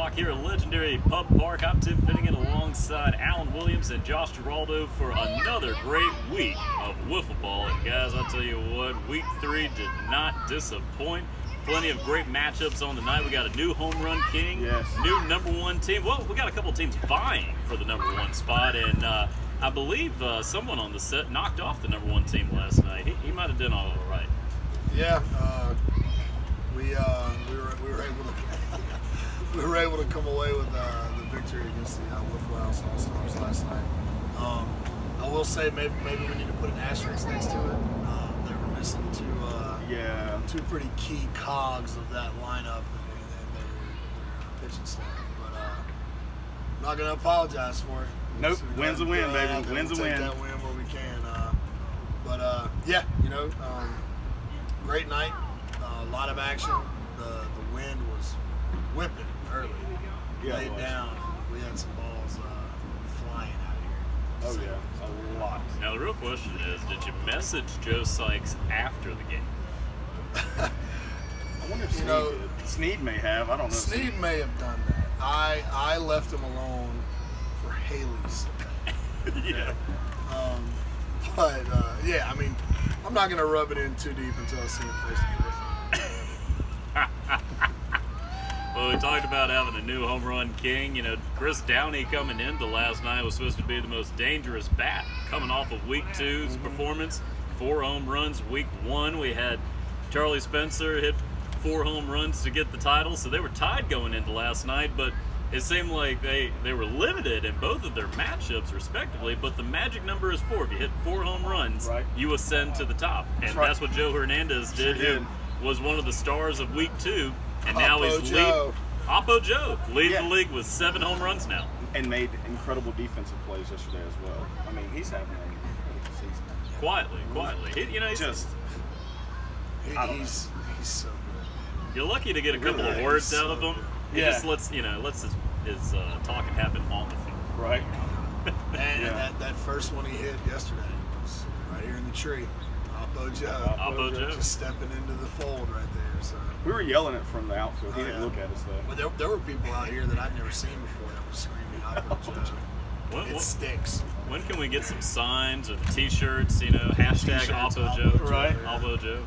Talk here at legendary Pub Park. I'm Tim Finnegan alongside Alan Williams and Josh Giraldo for another great week of wiffle ball. And guys, I'll tell you what, week 3 did not disappoint. Plenty of great matchups on the night. We got a new home run king, yes, new #1 team. Well, we got a couple teams vying for the #1 spot, and I believe someone on the set knocked off the #1 team last night. He might have done all right. Yeah, we were able to come away with the victory against the Wiffle House All-Stars last night. I will say maybe we need to put an asterisk next to it. They were missing two pretty key cogs of that lineup and their pitching staff. But I'm not going to apologize for it. Nope, win's a win, baby. Win's a win. Take that win where we can. Yeah, great night. A lot of action. The wind was whipping early. Yeah, laid down. We had some balls flying out of here. Oh yeah, a lot. Now the real question is, did you message Joe Sykes after the game? I wonder if Sneed may have. I don't know. Sneed may have done that. I left him alone for Haley's sake. Yeah. Yeah, I mean, I'm not gonna rub it in too deep until I see him face to face. Well, we talked about having a new home run king. You know, Chris Downey coming into last night was supposed to be the most dangerous bat coming off of week 2's performance. 4 home runs. Week 1, we had Charlie Spencer hit 4 home runs to get the title, so they were tied going into last night, but it seemed like they were limited in both of their matchups respectively, but the magic number is 4. If you hit 4 home runs, right, you ascend to the top. And that's what Joe Hernandez did, who was one of the stars of week 2. And now he's Oppo Joe leading the league with 7 home runs now. And made incredible defensive plays yesterday as well. I mean, he's having a incredible season. Quietly. He's so good. You're lucky to get a couple of words out of him. He just lets his talking happen on the field. Right. And that first one he hit yesterday was right here in the tree. Oppo Joe. Oppo Joe. Just stepping into the fold right there. So we were yelling it from the outfield. He didn't look at us though. But there were people out here that I'd never seen before that were screaming Oppo Joe. It sticks. When can we get some signs or the T-shirts? Hashtag Oppo Joe. Right. Oppo Joe.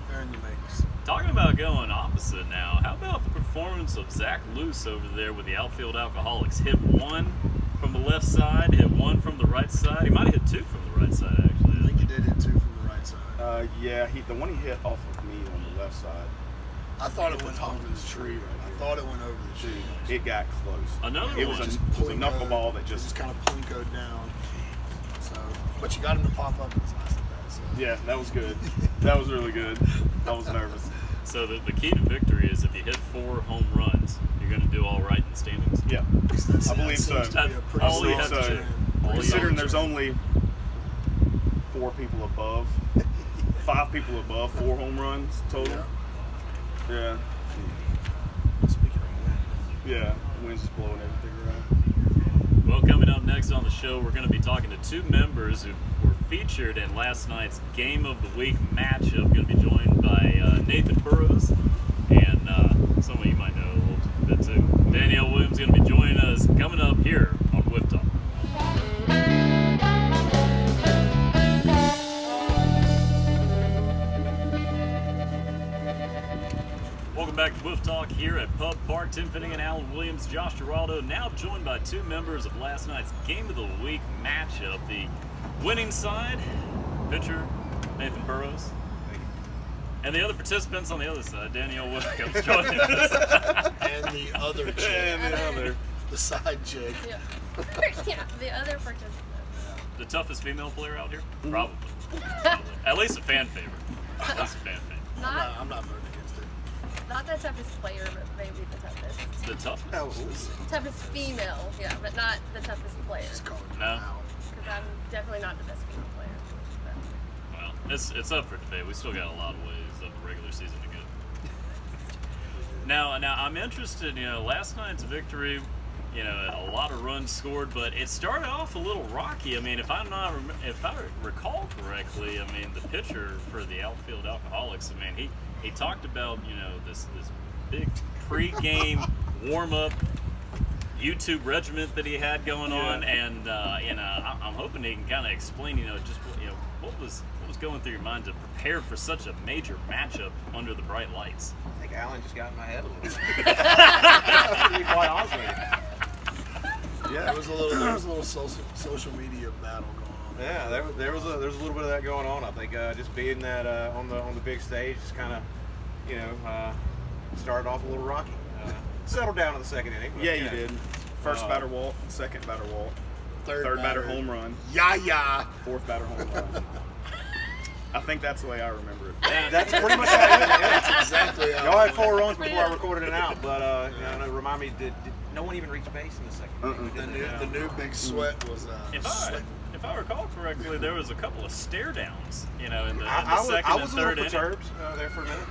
They're in the makes. Talking about going opposite now, how about the performance of Zach Luce over there with the outfield Alcoholics? Hit 1 from the left side, hit 1 from the right side. He might have hit 2 from the right side, actually. I think he did hit 2 from the right side. The one he hit off of me on the left side. I thought it went over the tree. I thought it went over the tree. It got close. It was a knuckleball that just kind of plinkoed down. So, but you got him to pop up in his last at that. So. Yeah, that was good. That was really good. I was nervous. So the key to victory is if you hit 4 home runs, you're going to do all right in the standings. Yeah, I believe so. Considering there's only 4 people above, 5 people above 4 home runs total. Yeah. Speaking of wind. Yeah, the wind's just blowing everything around. Well, coming up next on the show, we're going to be talking to 2 members who were featured in last night's Game of the Week matchup. Going to be joined by Nathan Burrows, and some of you might know a little bit too. Danielle Williams is going to be joining us coming up here on Wiff Talk. Welcome back to Wiff Talk here at Pub Park. Tim Finnegan, Alan Williams, Josh Giraldo, now joined by 2 members of last night's Game of the Week matchup. The winning side, pitcher Nathan Burrows, and the other participants on the other side, Danielle Williams, joining us. And the other chick. The side chick. Yeah. Yeah, the other participant. The toughest female player out here? Probably. At least a fan favorite. At least a fan favorite. I'm not voting against it. Not the toughest player, but maybe the toughest. The toughest? Toughest female, yeah, but not the toughest player. No. Because I'm definitely not the best female player. But. Well, it's up for debate. We still got a lot of ways of the regular season to go. Now I'm interested. Last night's victory, a lot of runs scored, but it started off a little rocky. I mean, if I recall correctly, I mean, the pitcher for the outfield Alcoholics, I mean, he talked about this big pre-game warm-up YouTube regiment that he had going on, and I'm hoping he can kind of explain, just what was going through your mind to prepare for such a major matchup under the bright lights. I think Alan just got in my head a little bit. To be quite honest with you. Yeah, there was a little social media battle going on. Yeah, there was a little bit of that going on. I think just being that on the big stage just kind of started off a little rocky. Settled down in the second inning. But, Yeah, you did. First batter walk, second batter walk, third batter home run, fourth batter home run. I think that's the way I remember it. That's pretty much how it is. That's exactly how Y'all it had 4 went. runs before I recorded it out, but remind me, did no one even reach base in the second? The new big sweat was If I recall correctly, there was a couple of stare downs, in the I second was and a third little inning. perturbed there for a minute.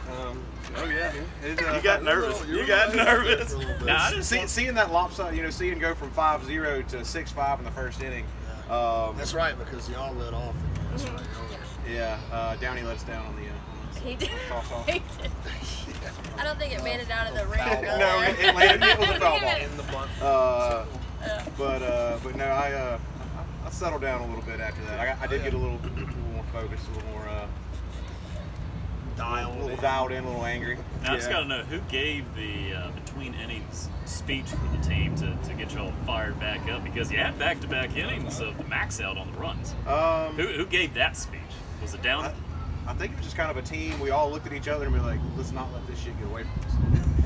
Oh yeah, You got nervous. You got nervous. Nah, I just seeing that lopsided, seeing go from 5-0 to 6-5 in the first inning. That's right, because y'all let off. That's right. Yeah, Downey let us down on the. He did. Softball. He did. I don't think it made it out of the ring. Foul ball. No, it landed. It was a foul ball. In the bunt. But no, I settled down a little bit after that. I did get a little more focused, a little more dialed in, a little angry. Now, I just got to know, who gave the between innings speech for the team to get y'all fired back up? Because you had back-to-back innings of the max out on the runs. Who gave that speech? Was it Downey? I think it was just kind of a team. We all looked at each other and be like, let's not let this shit get away from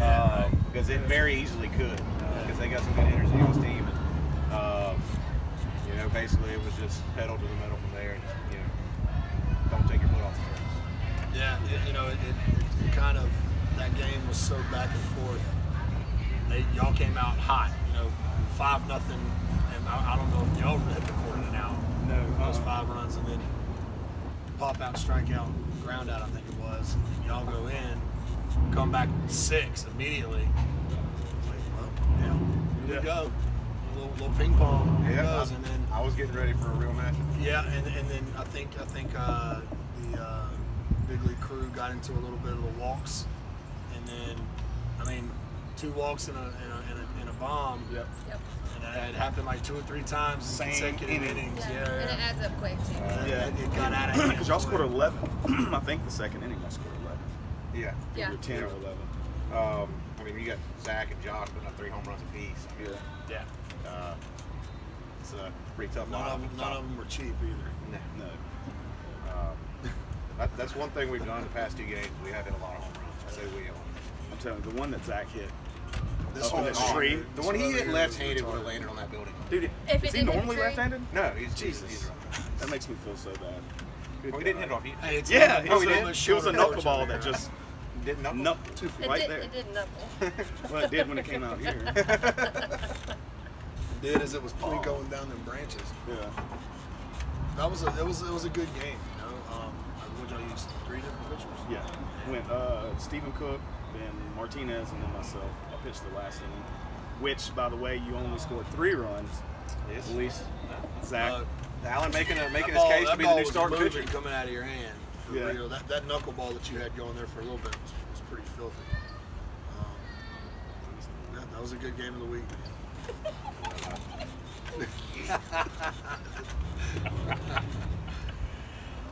us. Because it very easily could. Because they got some good energy on this team. And, basically it was just pedal to the metal from there. And just, don't take your foot off the gas. Yeah, it kind of, that game was so back and forth. Y'all came out hot, 5-0, and I don't know if y'all had recorded it out. No, those 5 runs, and then pop out, strike out, ground out, I think it was. And y'all go in, come back 6 immediately. Here we go. A little ping pong. Here it goes, and then I was getting ready for a real match. Yeah, and then I think the big league crew got into a little bit of the walks, and then 2 walks in a bomb. Yep. And it happened like 2 or 3 times in consecutive innings. Yeah. And it adds up quick too. It got out of hand. Because y'all scored 11. I think the second inning y'all scored 11. Yeah. You were 10 or 11. You got Zach and Josh putting up 3 home runs apiece. Yeah. It's a pretty tough None lineup. of them were cheap either. No. That's one thing we've done the past 2 games. We have hit a lot of home runs. I say we. I'm telling you, the one that Zach hit. This one, one, tree. The one he hit left-handed would have landed on that building. Dude, If is it he didn't normally hit tree? left-handed? No, he's Jesus. right. That makes me feel so bad. Well, he didn't hit it off you. Hey, it's Yeah, a it little was, bit it short was a approach knuckleball over that here. just Didn't knuckle? knuckled right there. It did knuckle. Well, it did when it came out here. Did as it was going down them branches. Yeah. That was it was a good game. Would y'all use 3 different pitchers? Yeah. Went Stephen Cook, then Martinez, and then myself. I pitched the last inning. Which, by the way, you only scored 3 runs. Yes. At least Zach. Alan making his case to be the new starting pitcher. Coming out of your hand. For Yeah. real. That knuckleball that you had going there for a little bit was pretty filthy. That was a good game of the week.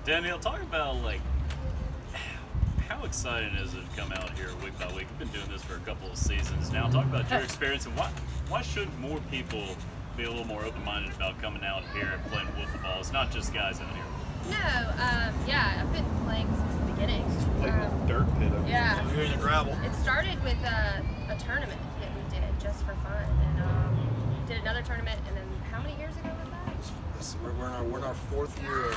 Danielle, talk about how exciting is it to come out here week by week? You've been doing this for a couple of seasons now. Talk about your experience and why should more people be a little more open-minded about coming out here and playing wiffle ball? It's not just guys out here. No, yeah, I've been playing since the beginning. Like a dirt pit up Yeah. You're in the gravel. It started with a tournament that we did just for fun, and did another tournament, and then how many years ago was that? We're in our 4th year of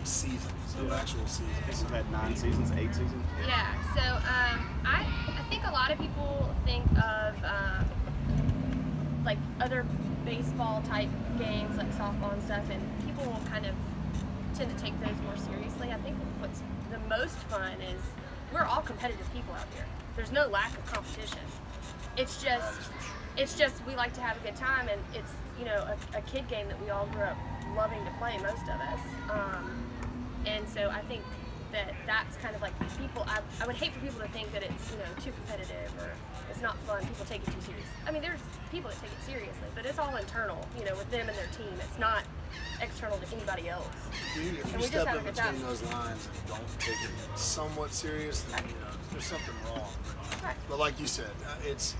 seasons, of actual I seasons. think we've had 9 seasons, 8 seasons. Yeah, so I think a lot of people think of like other baseball type games like softball and stuff, and people will kind of tend to take those more seriously. I think what's the most fun is we're all competitive people out here. There's no lack of competition. It's just we like to have a good time, and it's a kid game that we all grew up loving to play, most of us. And so I think that that's kind of like people. I would hate for people to think that it's too competitive or it's not fun. People take it too serious. I mean, there's people that take it seriously, but it's all internal, with them and their team. It's not external to anybody else. If you step in between those lines and don't take it somewhat serious, then there's something wrong. Right. But like you said, it's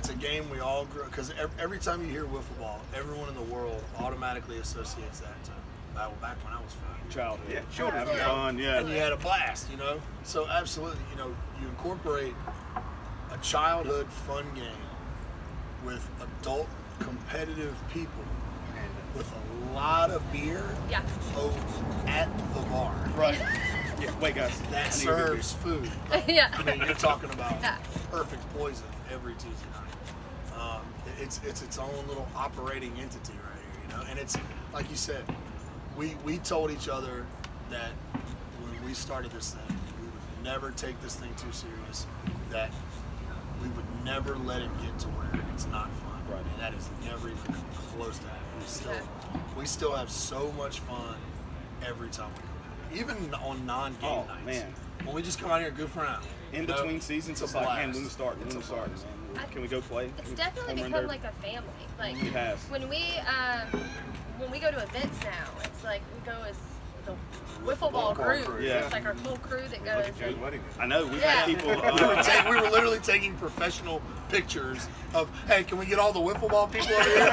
a game we all grew, because every time you hear wiffle ball, everyone in the world automatically associates that to back when I was fun. Childhood. Yeah, sure. Having fun, yeah. And you had a blast, So absolutely, you incorporate a childhood fun game with adult competitive people with a lot of beer at the bar. Right. Yeah, wait, guys. That serves food. Yeah. I mean, you're talking about perfect poison every Tuesday night. It's its own little operating entity right here, And it's like you said, we told each other that when we started this thing, we would never take this thing too serious. That we would never let it get to where it's not fun. Right. And that is never even close to happening. We still have so much fun every time we come here. Even on non-game nights. Man. When we just come out here and goof around. In between seasons, it's like, man, when we start, man. Can we go play? It's definitely become like a family. Like it has. When we go to events now, it's like we go as the wiffle ball crew. Yeah. It's like our whole crew that goes. I know we've had people. We were literally taking professional pictures of, hey, can we get all the wiffle ball people over here?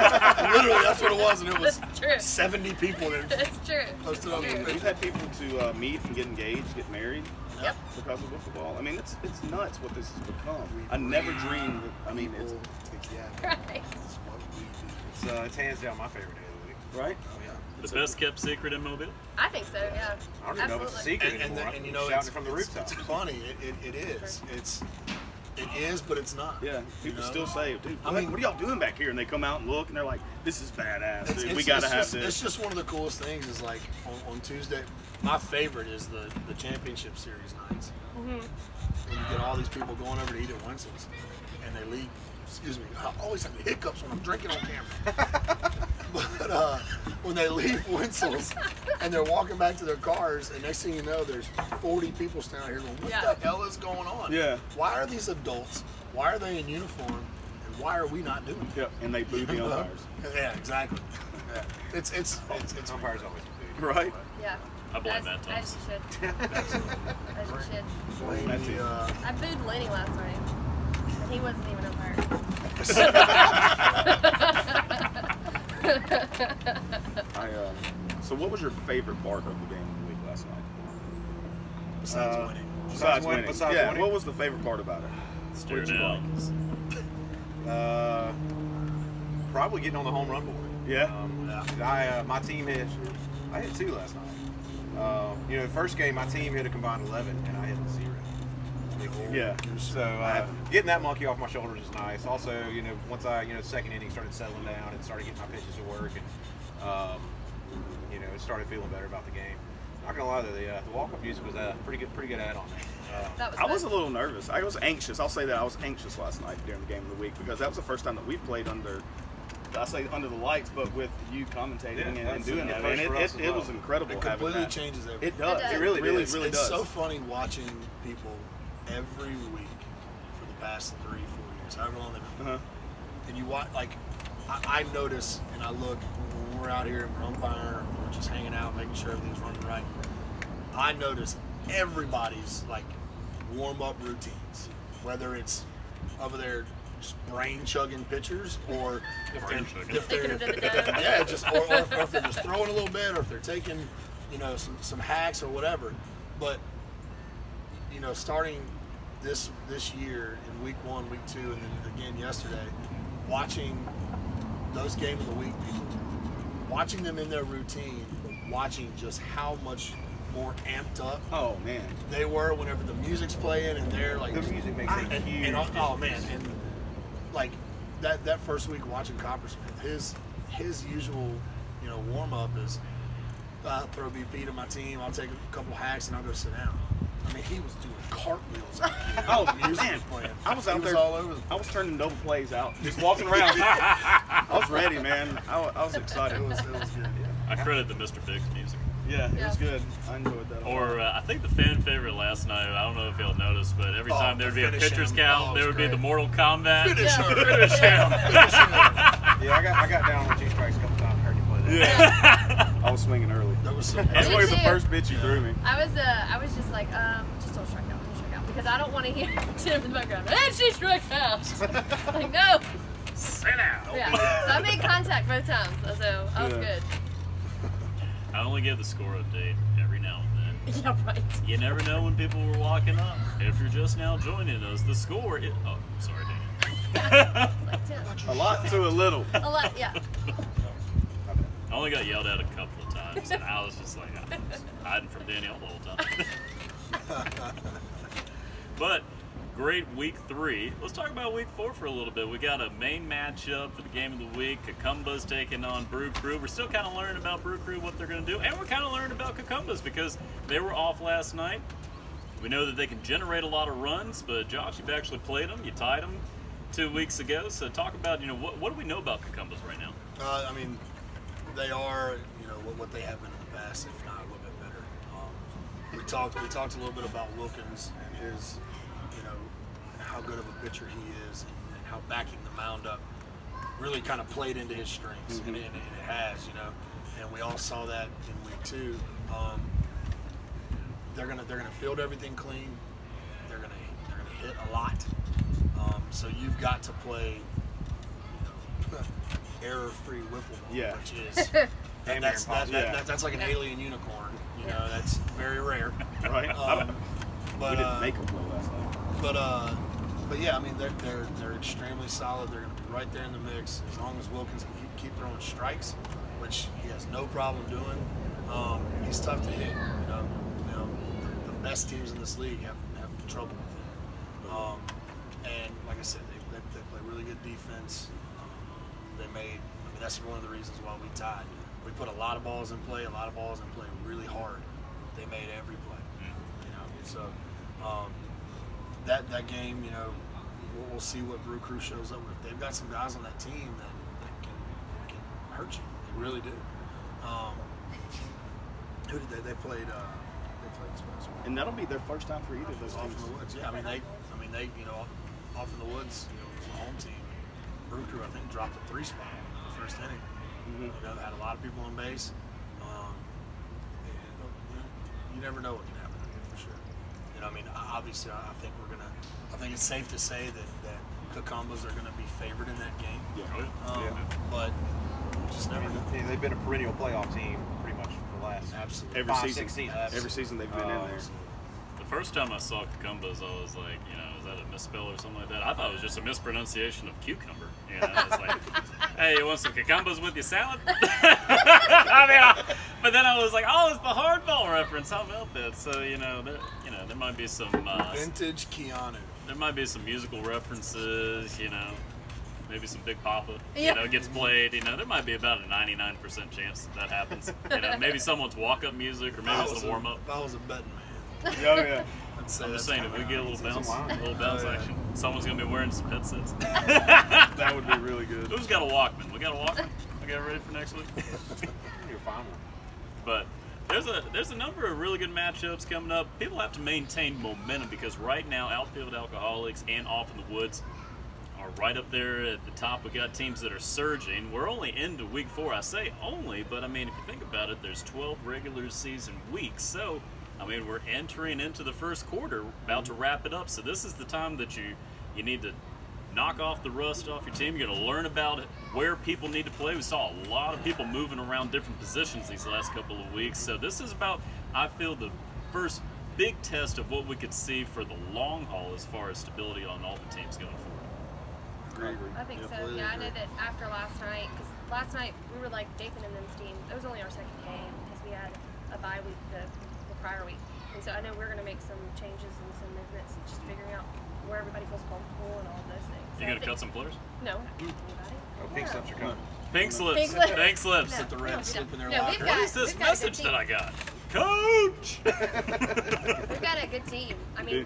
Literally, that's what it was, and it was 70 people there. That's true. Posted on the picture. We've had people to meet and get engaged, get married. Yep. Because of wiffle ball. I mean, it's nuts what this has become. I never dreamed. I mean, it's Right. It's hands down my favorite day of the week. right. Oh, yeah. The best kept secret in Mobile? I think so. Yeah. I don't even know if it's a secret anymore. And shouting it's, it from the rooftop. It's funny. It is. It is, but it's not. Yeah, people still say, dude, I mean, what are y'all doing back here? And they come out and look, and they're like, this is badass, dude. We gotta have this. It's just one of the coolest things is like on Tuesday, my favorite is the championship series nights. When you get all these people going over to eat at Wenzel's, and they leave. Excuse me, I always have the hiccups when I'm drinking on camera. But when they leave Wenzel's and they're walking back to their cars, and next thing you know, there's 40 people standing out here going, what the hell is going on? Yeah. Why are these adults, why are they in uniform, and why are we not doing it? Yep, and they boo the umpires. Yeah, exactly. Yeah. It's Umpires always do. Right? Yeah. I blame that, As you should. As you should. That's it. I booed Lenny last night. And he wasn't even umpire. So what was your favorite part of the game of the week last night? Besides winning. Besides winning. Besides Yeah, winning. what was the favorite part about it? Stare What'd you down. Probably getting on the home run board. Yeah? My team I hit 2 last night. The first game my team hit a combined 11 and I hit 0. Yeah. So getting that monkey off my shoulders is nice. Also, once I, second inning started settling down and started getting my pitches to work, and started feeling better about the game. Not gonna lie though, the walk-up music was a pretty good add-on there. I was a little nervous. I was anxious. I'll say that I was anxious last night during the game of the week because that was the first time that we've played under the lights, but with you commentating and doing that. And it was incredible. It completely changes everything. It does. It It really It's does. so funny watching people every week for the past 3-4 years, however long they've been. And you watch, like, I notice and I look when we're out here and we're umpiring or we're just hanging out, making sure everything's running right. I notice everybody's like warm-up routines, whether it's over there just brain chugging pitchers, or if they're if they're just throwing a little bit, or if they're taking some hacks or whatever. But starting this year in week 1, week 2, and then again yesterday, watching those game of the week people, watching them in their routine, watching just how much more amped up they were whenever the music's playing and they're like, The music makes a huge oh man, and like that first week watching Coppersmith, his usual warm up is I'll throw BP to my team, I'll take a couple hacks and I'll go sit down. I mean, he was doing cartwheels. Oh, music man. was playing. I was out He there. all over. I was turning double plays out, just walking around. I was ready, man. I was excited. It was good. I credit the Mr. Biggs music. Yeah, it was good. I enjoyed that. Or I think the fan favorite last night, I don't know if y'all noticed, but every time there would be a pitcher's count, there would be the Mortal Kombat. Finish him. Finish him. Yeah, I got down on 2 strikes a couple times. Heard you play that. Yeah. I was swinging early. That was That's Me like the too. first bitch you threw me. I was just like, just don't strike out, because I don't want to hear Tim in the background. And she struck out. Like, no. Sit down. Yeah. So I made contact both times, so I was good. I only give the score update every now and then. Yeah, right. You never know when people were walking up. If you're just now joining us, the score is... Oh, sorry, Daniel. Like 10. A lot to a little. A lot, yeah. I only got yelled at a couple of times, and I was just like, I was hiding from Danielle the whole time. But great week 3. Let's talk about week 4 for a little bit. We got a main matchup for the game of the week. Cucumbas taking on Brew Crew. We're still kind of learning about Brew Crew, what they're going to do, and we're kind of learning about Cucumbas because they were off last night. We know that they can generate a lot of runs, but Josh, you've actually played them. You tied them 2 weeks ago. So talk about, what do we know about Cucumbas right now? I mean, they are, what they have been in the past, if not a little bit better. We talked a little bit about Wilkins and his, how good of a pitcher he is and how backing the mound up really kind of played into his strengths, and it has, and we all saw that in week 2. They're gonna field everything clean. They're gonna hit a lot. So you've got to play, error-free wiffle ball, which is that's like an alien unicorn. That's very rare. Right. But we didn't make them play last night. But yeah, I mean they're extremely solid. They're going to be right there in the mix as long as Wilkins can keep throwing strikes, which he has no problem doing. He's tough to hit. The best teams in this league have trouble with him. And like I said, they play really good defense. That's one of the reasons why we tied. We put a lot of balls in play, really hard. They made every play. So that game, we'll see what Brew Crew shows up with. They've got some guys on that team that can hurt you. They really do. Who did they played? They played this past week. And that'll be their first time for either of those Off teams. in the Woods. Yeah, I mean they, off in the Woods, was a home team. Brew Crew, I think, dropped a 3 spot in the first inning. Had a lot of people on base. You never know what can happen for sure. Obviously, I think it's safe to say that Cucumbas are going to be favored in that game. But you just never know. They've been a perennial playoff team pretty much for the last Every 5, season. 6 seasons. Every season they've been in there. The first time I saw Cucumbas, I was like, is that a misspell or something like that? I thought it was just a mispronunciation of cucumber. It's like, hey, you want some cucumbers with your salad? But then I was like, oh, it's the hardball reference. How about that? So there might be some vintage Keanu. There might be some musical references. Maybe some Big Papa, gets played. There might be about a 99% chance that happens. Maybe someone's walk-up music, or maybe it's the warm-up. If I was a betting man. Yeah. I'm just saying, if we get a little bounce action, someone's gonna be wearing some headsets. That would be really good. Who's got a Walkman? We got a Walkman? We got it ready for next week? You're fine. But there's a number of really good matchups coming up. People have to maintain momentum because right now, Outfield Alcoholics and Off in the Woods are right up there at the top. We got teams that are surging. We're only into week 4. I say only, but if you think about it, there's 12 regular season weeks. So we're entering into the first quarter, about to wrap it up. So this is the time that you need to knock off the rust off your team. You're going to learn about it, where people need to play. We saw a lot of people moving around different positions these last couple of weeks. So this is about, I feel, the first big test of what we could see for the long haul as far as stability on all the teams going forward. I think so. Yeah, I know that after last night, because last night we were like Dathan and them's team. It was only our second game because we had a bye week the prior week, and so I know we're going to make some changes and some movements, just figuring out where everybody feels comfortable and all of those things. You going to cut some players? No. Oh, pink slips are coming. Pink slips. Pink slips. Pink slips. Put the red slip in their No, locker. What is this message that I got? Coach! We've got a good team.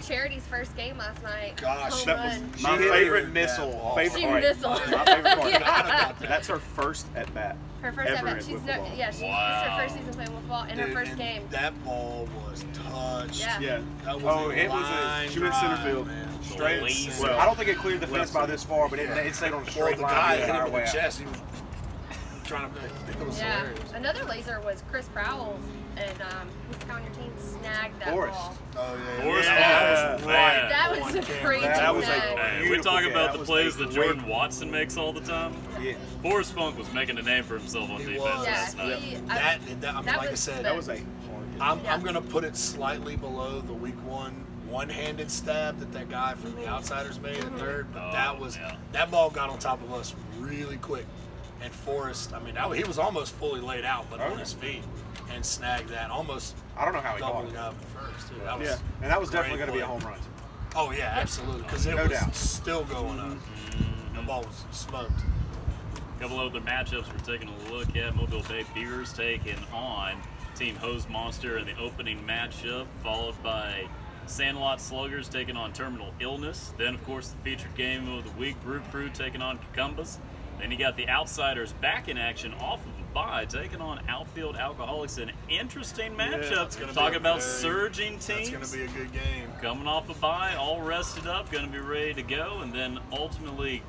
Charity's first game last night. Gosh, home that was run. my She hit favorite her missile. Favorite She part. missile. My favorite part. Yeah. That's her first at bat. Her first ever at bat. in She's wiffle this is her first season playing wiffle ball and her first game. That ball was touched. Yeah. That was it was a. She went center field. Man. Straight. Laser. Well, I don't think it cleared the fence by this far, but it stayed on the Well, straight the line. guy the hit entire him in way the out. chest. He was trying to. It was hilarious. Another laser was Chris Prowell, and who's the guy on your team snagged that Forrest. ball. Oh yeah. Forrest Yeah. Funk. Man. That was a crazy That was a snag. Hey, we Beautiful talk game. about That the was plays a that great- Jordan Watson makes all the time. Yeah. Forrest Funk was making a name for himself on He defense was. last Yeah, night. I mean, that like I was said, That was a hard hit. I'm gonna put it slightly below the week one-handed stab that guy from the Outsiders made at third, but that ball got on top of us really quick. And Forrest, I mean, he was almost fully laid out, but on his feet, and snagged that almost. I don't know how he caught doubled it. it up at first. Too. That was, Yeah. And that was definitely great going to be a play. home run. Oh yeah, absolutely, because it No was doubt. still going up. The ball was smoked. A couple other matchups we're taking a look at. Mobile Bay Bears taking on Team Hose Monster in the opening matchup, followed by Sandlot Sluggers taking on Terminal Illness. Then, of course, the featured game of the week, Brew Crew taking on Cucumbas. Then you got the Outsiders back in action off of a bye, taking on Outfield Alcoholics. An interesting matchup. it's gonna be Talk a about very- surging That's teams. going to be a good game. Coming off a bye, all rested up, going to be ready to go, and then ultimately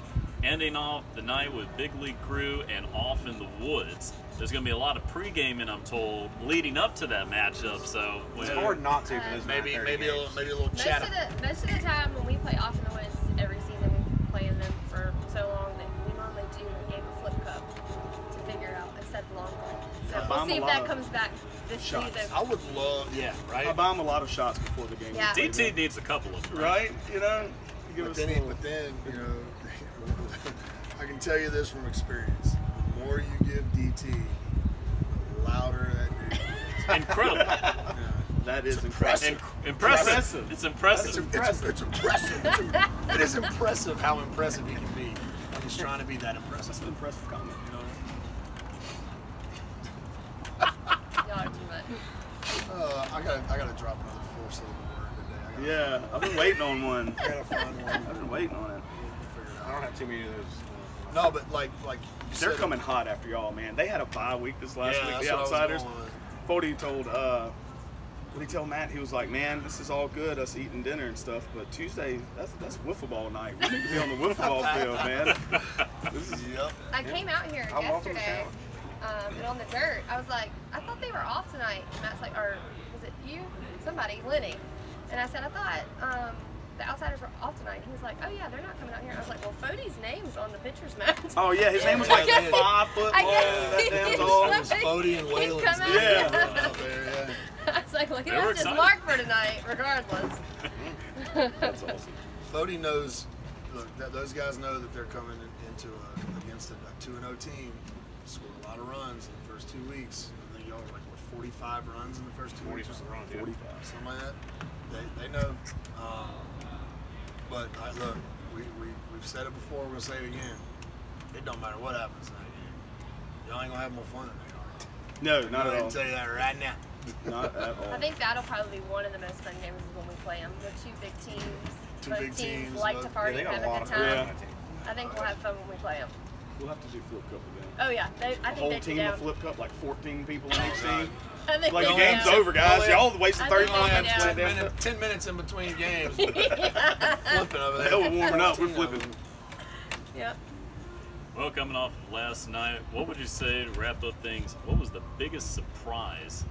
ending off the night with Big League Crew and Off in the Woods. There's going to be a lot of pre-gaming, I'm told, leading up to that matchup. So It's hard not to for this Maybe 9:30 a games. little chat. Most of the time when we play Off in the Woods every season, we play in them for so long that we normally do a game of Flip Cup to figure out and set the long ball. So I we'll bomb see a if lot that of comes back this shots. season. I would love, I right? bomb a lot of shots before the game. Yeah. DT needs a couple of them. Right? You know? Give But us then, a little- you know, I can tell you this from experience. The more you give DT, the louder that dude is. Incredible. Yeah. That is impressive. Impressive. Impressive. It's impressive. It's impressive. It is impressive how impressive he can be when he's trying to be that impressive. That's an impressive comment. You know? Y'all are too much. I gotta drop another 4-syllable word today. Yeah, I've been waiting on one. I gotta find one. I've been waiting on it. We'll figure it I out. don't have too many of those. No, but like you They're said, coming hot after y'all, man. They had a bye week this last Yeah, week, that's the what I was Outsiders. going with. Fody told, what did he tell Matt? He was like, man, this is all good, us eating dinner and stuff, but Tuesday, that's wiffle ball night. We need to be on the wiffle ball field, man. This is, Yep. I came out here I walked on the yesterday, and on the dirt, I was like, I thought they were off tonight. And Matt's like, or was it you? Somebody, Lenny. And I said, I thought the Outsiders were off tonight. He was like, oh yeah, they're not coming out here. I was like, well, Fody's name's on the pitcher's mat. oh yeah, his name was like I guess- 5 foot I long. guess That he damn is. dog. It was Fody and He'd Whalen's come out name here. out there, yeah. I was like, well, he They were left his excited. mark for tonight, regardless. That's awesome. Fody knows. Look, those guys know that they're coming into against a 2-0 team. Scored a lot of runs in the first 2 weeks. I think y'all were like what, 45 runs in the first 2 weeks. 45 runs, yeah. 45. Something like that. They know. But look, we've said it before. We're gonna say it again. It don't matter what happens in that game. Y'all ain't gonna have more fun than they are. No, not I at can all. tell you that right now. Not at all. I think that'll probably be one of the most fun games is when we play them. The two big teams. Two Both big teams teams, like both- to Yeah, party they and got have a a lot good of time. Yeah. on that team. I think we'll have fun when we play them. We'll have to do flip cup with them. Oh yeah, I A think whole they'd be team down. of flip cup, like 14 people in each team. I think Like the they'd be game's down. over, guys. Oh, yeah. Y'all wasted I think 35 they'd be minutes down. playing damn stuff. 10 minutes in between games. Flipping over there. Hell, we're warming up. We're flipping. Yep. Well, coming off last night, what would you say to wrap up things? What was the biggest surprise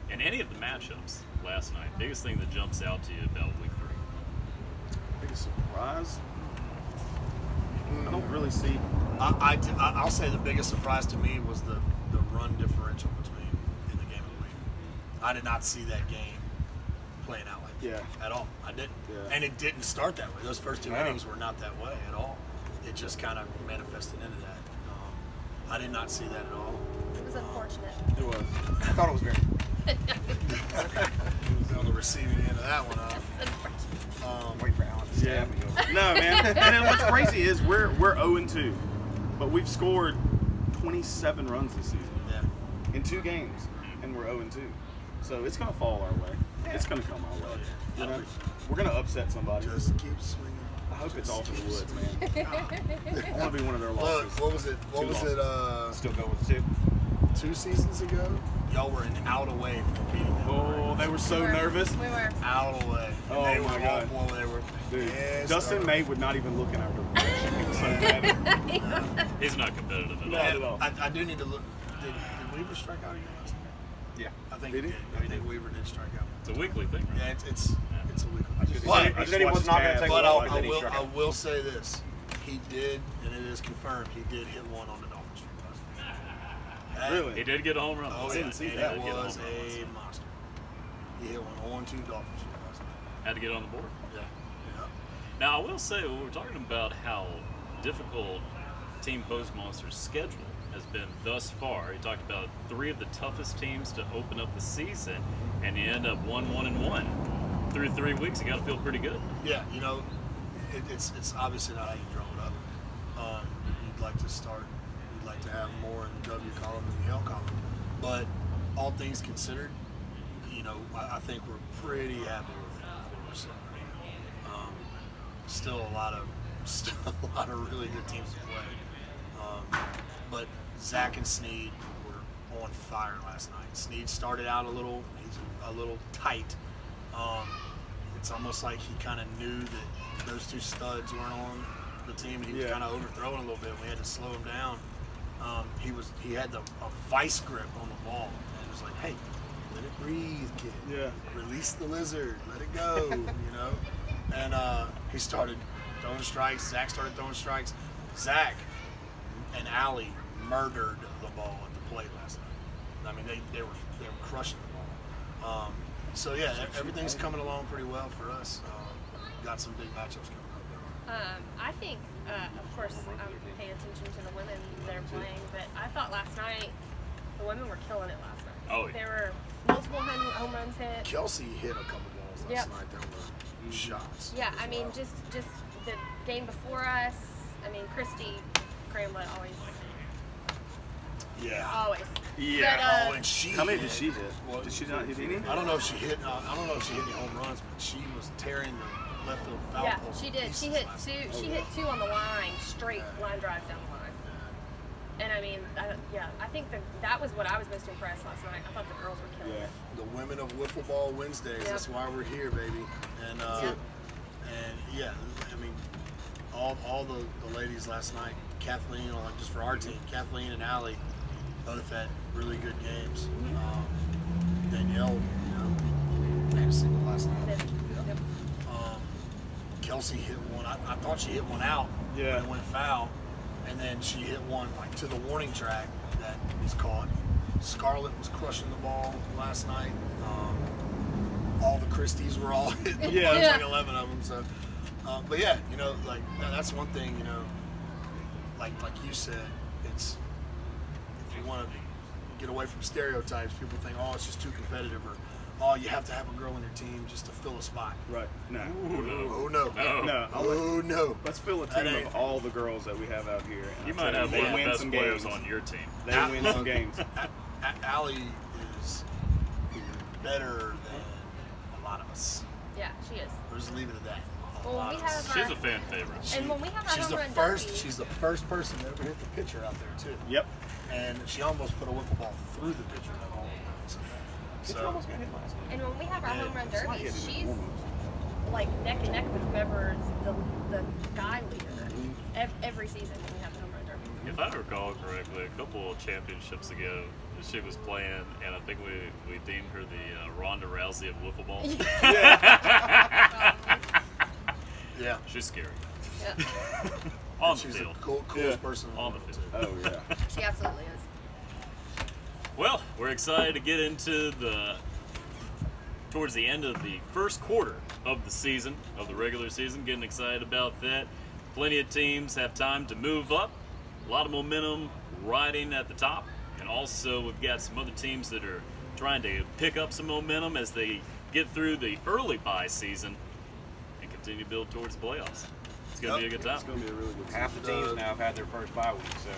in any of the matchups last night? Biggest thing that jumps out to you about week 3? Biggest surprise? I don't really see. I'll say the biggest surprise to me was the run differential in the game of the week. I did not see that game playing out like that at all. I didn't. Yeah. And it didn't start that way. Those first 2 innings were not that way at all. It just kind of manifested into that. I did not see that at all. It was unfortunate. It was. I thought it was very. He was on the receiving end of that one. Wait for Alan to stab me. No, man. And then what's crazy is we're 0-2, but we've scored 27 runs this season Yeah. in 2 games, and we're 0-2. So it's gonna fall our way. It's gonna come our way. You know? We're gonna upset somebody. Just keep swinging. The hope it's off in the woods, man. I want to be one of their losses. Look, what was it? Still going with 2. 2 seasons ago, y'all were an out away from beating them. Oh, they were so nervous. We were. Out away. Oh, they my were God. Well, they were. Dude, pissed Dustin off. May would not even look in our direction. He was so mad. He's not competitive at all. Not at all. I do need to look. Did Weaver strike out again last night? Yeah. I think Did he he? did. I think Weaver did strike out. It's a weekly thing, right? Yeah, it's a week. He said he was not going to take But one, but then he I struck out. will say this: he did, and it is confirmed, he did hit one on the Dolphins streak last night. Really? He did get a home run. Oh, I yeah, didn't see and that. it He did get a was home run last a night. monster. He hit one on 2 Dolphins streak last night. Had to get on the board. Yeah. Now, I will say, when we're talking about how difficult Team Postmonster's schedule has been thus far, he talked about 3 of the toughest teams to open up the season, and you end up 1-1-1. Through 3 weeks, you got to feel pretty good. Yeah, you know, it's obviously not how you draw it up. You'd like to have more in the W column than the L column. But all things considered, you know, I think we're pretty happy with where we're sitting right now. Still a lot of really good teams to play. But Zach and Sneed were on fire last night. Sneed started out he's a little tight. It's almost like he kind of knew that those 2 studs weren't on the team, and he was kind of overthrowing a little bit. We had to slow him down. He had a vice grip on the ball, and it was like, hey, let it breathe, kid. Yeah. Release the lizard, let it go, you know. And he started throwing strikes. Zach started throwing strikes. Zach and Allie murdered the ball at the plate last night. I mean, they were crushing the ball. So yeah, everything's coming along pretty well for us. Got some big matchups coming up though. I think, of course, I'm paying attention to the women that are playing, but I thought last night the women were killing it last night. Oh, yeah. There were multiple home runs hit. Kelsey hit a couple balls last night that were shots. Yeah, as I mean, well. just the game before us. I mean, Christy Cramlett always. Yeah. Always. Yeah. But, Oh, and she. How many hit- did she hit? Well, Did she not hit any? I don't know if she hit. I don't know if she hit any home runs, but she was tearing the left field foul yeah, pole she to did. pieces She hit last 2. night. She hit 2 on the line, straight line drives down the line. And I mean, I think that was what I was most impressed last night. I thought the girls were killing Yeah. it. The Women of Wiffleball Wednesdays. Yep. That's why we're here, baby. And Yep. and yeah, I mean, all the ladies last night, Kathleen, like just for our team, Kathleen and Allie, both had really good games. Danielle, you know, had a single last night. Yep. Yep. Kelsey hit one. I thought she hit one out when it went foul, and then she hit one like to the warning track that was caught. Scarlett was crushing the ball last night. All the Christies were all hitting the ball. There's like 11 of them. So, but yeah, you know, like that's one thing. You know, like you said, it's if you want to get away from stereotypes, people think, oh, it's just too competitive, or oh, you have to have a girl on your team just to fill a spot. Right. No. Oh no. No. Oh no. Let's fill a team of all the girls that we have out here. And You I might tell have they one of the win best some players games. on your team. They win some games. Allie is better than a lot of us. Yeah, she is. We'll just leave it at that. Well, lot we of us. have She's a fan favorite. And when we have our she's home the run first. derby- She's the first person to ever hit the pitcher out there too. Yep. And she almost put a wiffle ball through the pitcher. That ball was so And when we have our Yeah, home run it's like derbies, hitting she's hormones. like neck and neck with whoever's the guy leader every season when we have the home run derby. If I recall correctly, a couple of championships ago, she was playing, and I think we deemed her the Ronda Rousey of wiffleball. yeah. She's scary. Yeah, On the She's field. the coolest Yeah. person in On the world, field. too. Oh yeah. she absolutely is. Well, we're excited to get into towards the end of the first quarter of the season, of the regular season. Getting excited about that. Plenty of teams have time to move up. A lot of momentum riding at the top. And also we've got some other teams that are trying to pick up some momentum as they get through the early bye season and continue to build towards the playoffs. It's going to be a good time. It's gonna be a really good Half the teams now have had their first bye week, so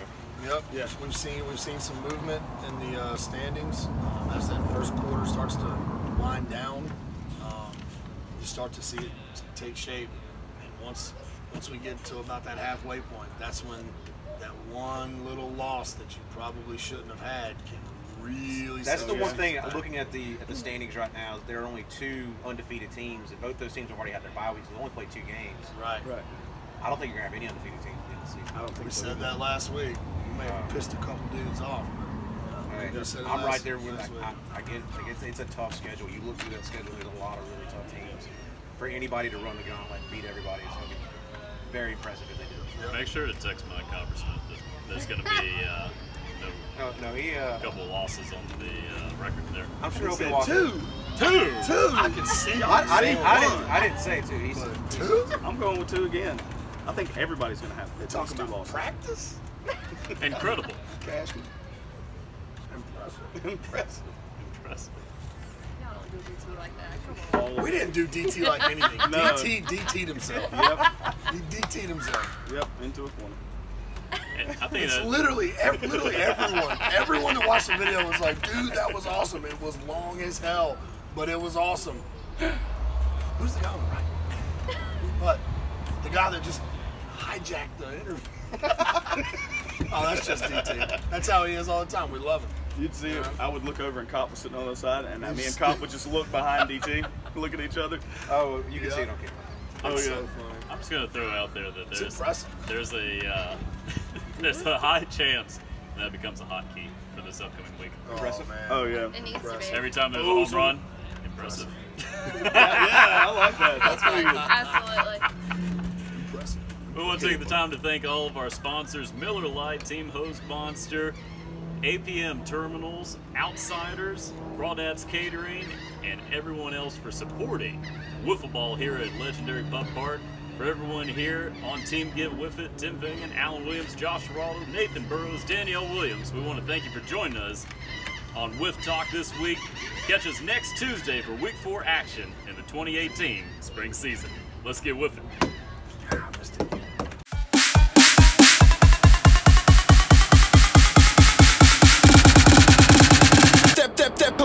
Yep. Yes. We've seen some movement in the standings as that first quarter starts to wind down. You start to see it take shape, and once once we get to about that halfway point, that's when that one little loss that you probably shouldn't have had can really. That's the one thing. Looking at the standings right now, there are only 2 undefeated teams, and both those teams have already had their bye weeks. They only played 2 games. Right. I don't think you're gonna have any undefeated teams in the season. I don't think We so said that last week. We may have pissed a couple dudes off. But, I'm right there with. I get it's a tough schedule. You look through that schedule. There's a lot of really tough teams. For anybody to run the gauntlet and beat everybody is going to be very impressive if they do. Make sure to text Mike Coppersmith that there's going to be a couple losses on the record there. I'm sure he'll be Two. I can see. I didn't say 2. He said 2. I'm going with 2 again. I think everybody's going to have They're at least talking 2 about losses. practice. Incredible. Cashman. Impressive. Y'all don't do DT like that. Come on. We didn't do DT like anything. No. DT DT'd himself. Yep. He DT'd himself. Yep. Into a corner. And I think It's that literally everyone. Everyone that watched the video was like, dude, that was awesome. It was long as hell, but it was awesome. Who's the guy on the right? But the guy that just hijacked the interview. Oh, that's just DT. That's how he is all the time. We love him. You'd see it. I would look over and Cop was sitting on the other side, and me and Cop would just look behind DT, look at each other. Oh, you can see it on camera. Oh, yeah. So funny. I'm just going to throw out there that It's impressive. there's a high chance that becomes a hotkey for this upcoming week. Impressive. Man. Oh, yeah. It needs to be. Every time there's a home run, impressive. Yeah, I like that. That's pretty good. Absolutely. Impressive. We want to take the time to thank all of our sponsors: Miller Lite, Team Hose Monster, APM Terminals, Outsiders, Crawdads Catering, and everyone else for supporting Wiffleball here at Legendary Pub Park. For everyone here on Team GetWiffIt, Tim Vingan, Alan Williams, Josh Rollo, Nathan Burrows, Danielle Williams, we want to thank you for joining us on Wiff Talk this week. Catch us next Tuesday for Week 4 action in the 2018 spring season. Let's get Wiffin'. I missed it again. Step,